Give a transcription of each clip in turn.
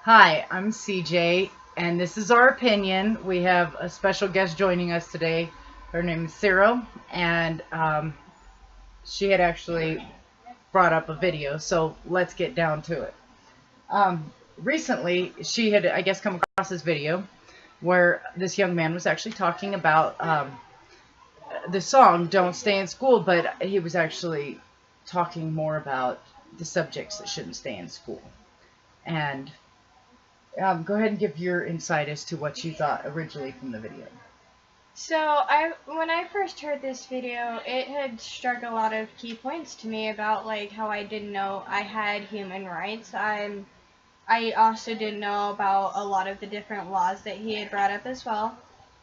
Hi, I'm CJ, and this is our opinion. We have a special guest joining us today. Her name is Sero, and she had actually brought up a video, so let's get down to it. Recently, she had, I guess, come across this video where this young man was actually talking about the song Don't Stay in School, but he was actually talking more about the subjects that shouldn't stay in school. And go ahead and give your insight as to what you thought originally from the video. So when I first heard this video, it had struck a lot of key points to me about like how I didn't know I had human rights. I also didn't know about a lot of the different laws that he had brought up as well.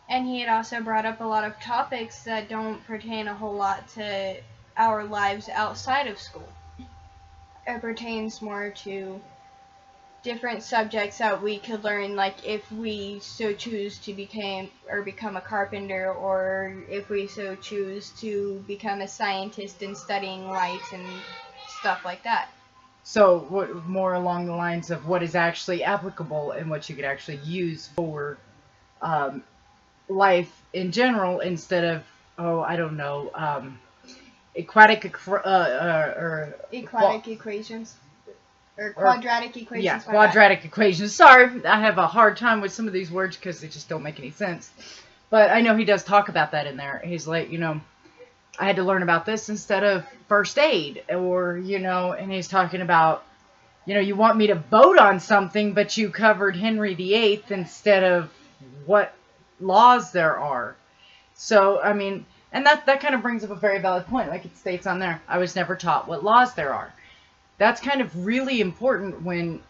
And he had also brought up a lot of topics that don't pertain a whole lot to our lives outside of school. It pertains more to different subjects that we could learn, like if we so choose to become a carpenter, or if we so choose to become a scientist and studying light and stuff like that. So more along the lines of what is actually applicable and what you could actually use for life in general, instead of, I don't know, aquatic equations. Or quadratic equations. Yeah, quadratic equations. Sorry, I have a hard time with some of these words because they just don't make any sense. But I know he does talk about that in there. He's like, I had to learn about this instead of first aid. Or, and he's talking about, you want me to vote on something, but you covered Henry VIII instead of what laws there are. So, I mean, and that kind of brings up a very valid point. Like it states on there, I was never taught what laws there are. That's kind of really important when,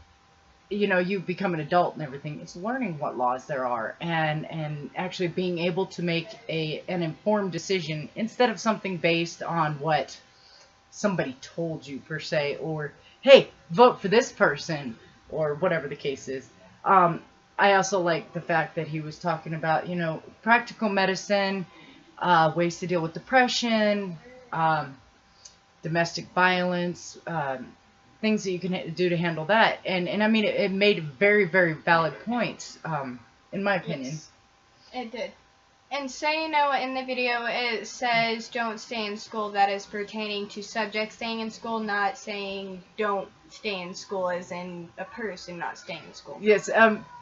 you become an adult and everything. It's learning what laws there are and actually being able to make an informed decision instead of something based on what somebody told you per se, or, hey, vote for this person, or whatever the case is. I also like the fact that he was talking about, practical medicine, ways to deal with depression, domestic violence, things that you can do to handle that. And I mean, it made very, very valid points, in my opinion. Yes, it did. And so, in the video it says don't stay in school. That is pertaining to subjects staying in school, not saying don't stay in school as in a person not staying in school. Yes,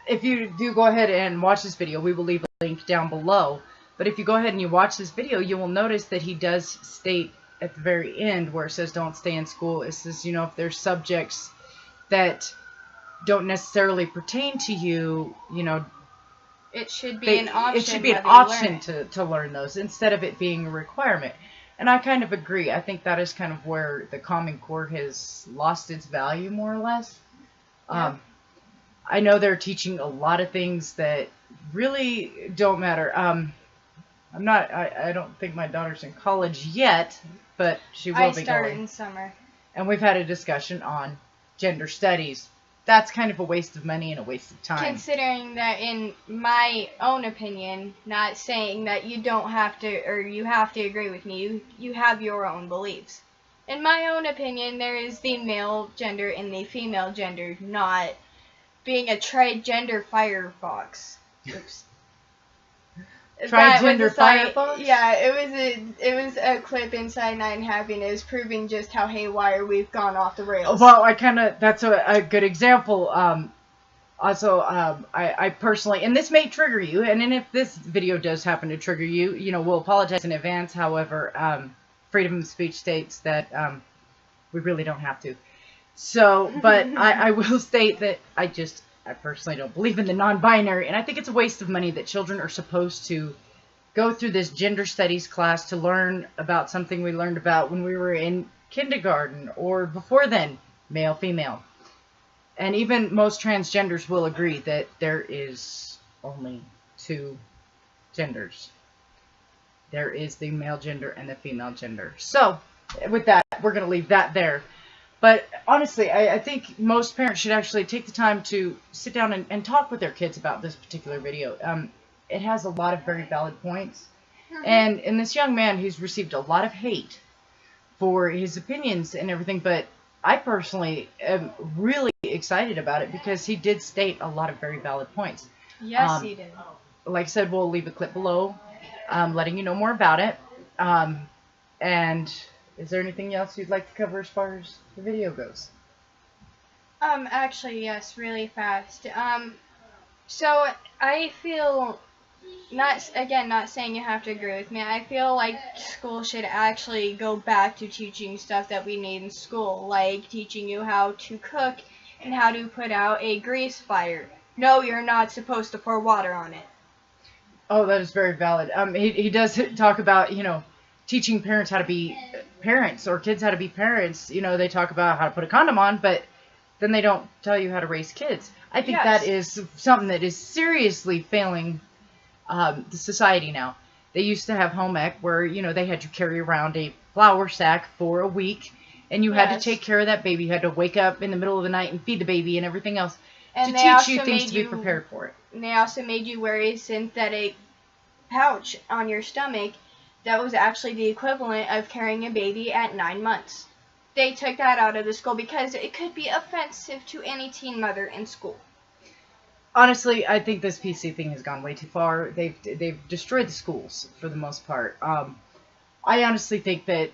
if you do go ahead and watch this video, we will leave a link down below. But if you go ahead and you watch this video, you will notice that he does state at the very end where it says don't stay in school, it says, if there's subjects that don't necessarily pertain to you, it should be an option. It should be an option to learn those instead of it being a requirement. And I kind of agree. I think that is kind of where the Common Core has lost its value, more or less. Yeah. I know they're teaching a lot of things that really don't matter. I don't think my daughter's in college yet, but she will be going. I start in summer. And we've had a discussion on gender studies. That's kind of a waste of money and a waste of time. Considering that, in my own opinion, not saying that you don't have to, or you have to agree with me, you have your own beliefs. In my own opinion, there is the male gender and the female gender, not being a tri-gender firefox. Oops. Tri-gender firefox? Yeah, it was a clip inside Nine Happiness proving just how haywire we've gone off the rails. Well, that's a good example. I personally, and this may trigger you, and if this video does happen to trigger you, we'll apologize in advance. However, freedom of speech states that we really don't have to. So, but I will state that I personally don't believe in the non-binary, and I think it's a waste of money that children are supposed to go through this gender studies class to learn about something we learned about when we were in kindergarten or before then, male, female. And even most transgenders will agree that there is only two genders. There is the male gender and the female gender. So, with that, we're going to leave that there. But honestly, I think most parents should actually take the time to sit down and talk with their kids about this particular video. It has a lot of very valid points. And in this young man, he's received a lot of hate for his opinions and everything. But I personally am really excited about it because he did state a lot of very valid points. Yes, he did. Like I said, we'll leave a clip below letting you know more about it. And is there anything else you'd like to cover as far as the video goes? Actually, yes, really fast. So I feel, not saying you have to agree with me, I feel like school should actually go back to teaching stuff that we need in school, like teaching you how to cook and how to put out a grease fire. No, you're not supposed to pour water on it. Oh, that is very valid. He does talk about, teaching parents how to be parents, or kids how to be parents. They talk about how to put a condom on, but then they don't tell you how to raise kids. I think that is something that is seriously failing the society now. They used to have home ec where, they had you carry around a flour sack for a week, and you had to take care of that baby. You had to wake up in the middle of the night and feed the baby and everything else to teach you things to be prepared for it. And they also made you wear a synthetic pouch on your stomach that was actually the equivalent of carrying a baby at 9 months. They took that out of the school because it could be offensive to any teen mother in school. Honestly, I think this PC thing has gone way too far. They've destroyed the schools for the most part. I honestly think that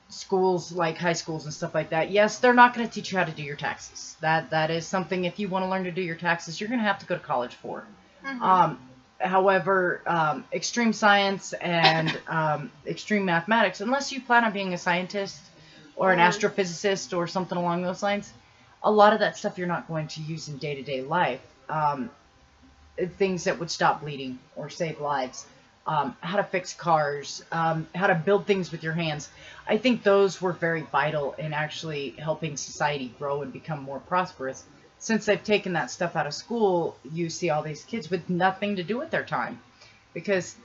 schools like high schools and stuff like that, yes, they're not going to teach you how to do your taxes. That is something, if you want to learn to do your taxes, you're going to have to go to college for. Mm-hmm. However, extreme science and extreme mathematics, unless you plan on being a scientist or an astrophysicist or something along those lines, a lot of that stuff you're not going to use in day-to-day life. Things that would stop bleeding or save lives. How to fix cars, how to build things with your hands. I think those were very vital in actually helping society grow and become more prosperous. Since they've taken that stuff out of school, you see all these kids with nothing to do with their time. Because,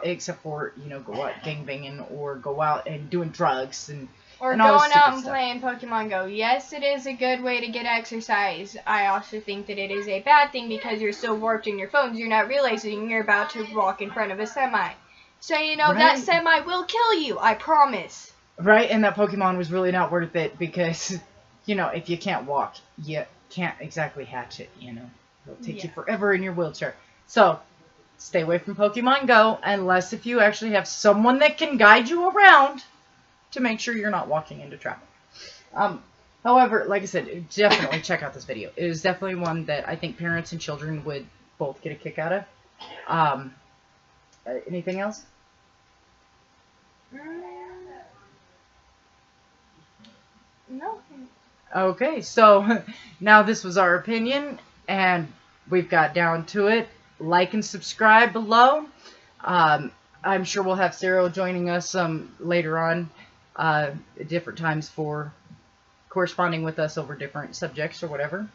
except for, go out gangbanging or go out and doing drugs or going out and playing Pokemon Go. Yes, it is a good way to get exercise. I also think that it is a bad thing because you're so warped in your phones, you're not realizing you're about to walk in front of a semi. So, that semi will kill you, I promise. Right, and that Pokemon was really not worth it because, if you can't walk, you can't exactly hatch it, It'll take you forever in your wheelchair. So, stay away from Pokemon Go, unless if you actually have someone that can guide you around to make sure you're not walking into traffic. However, like I said, definitely check out this video. It is definitely one that I think parents and children would both get a kick out of. Anything else? No. Okay, so now this was our opinion, and we've got down to it. Like and subscribe below. I'm sure we'll have Sero joining us later on at different times for corresponding with us over different subjects or whatever.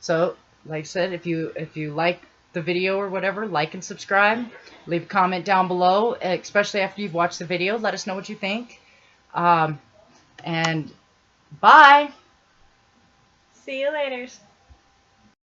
So, like I said, if you like the video or whatever, like and subscribe. Leave a comment down below, especially after you've watched the video. Let us know what you think. And bye. See you later.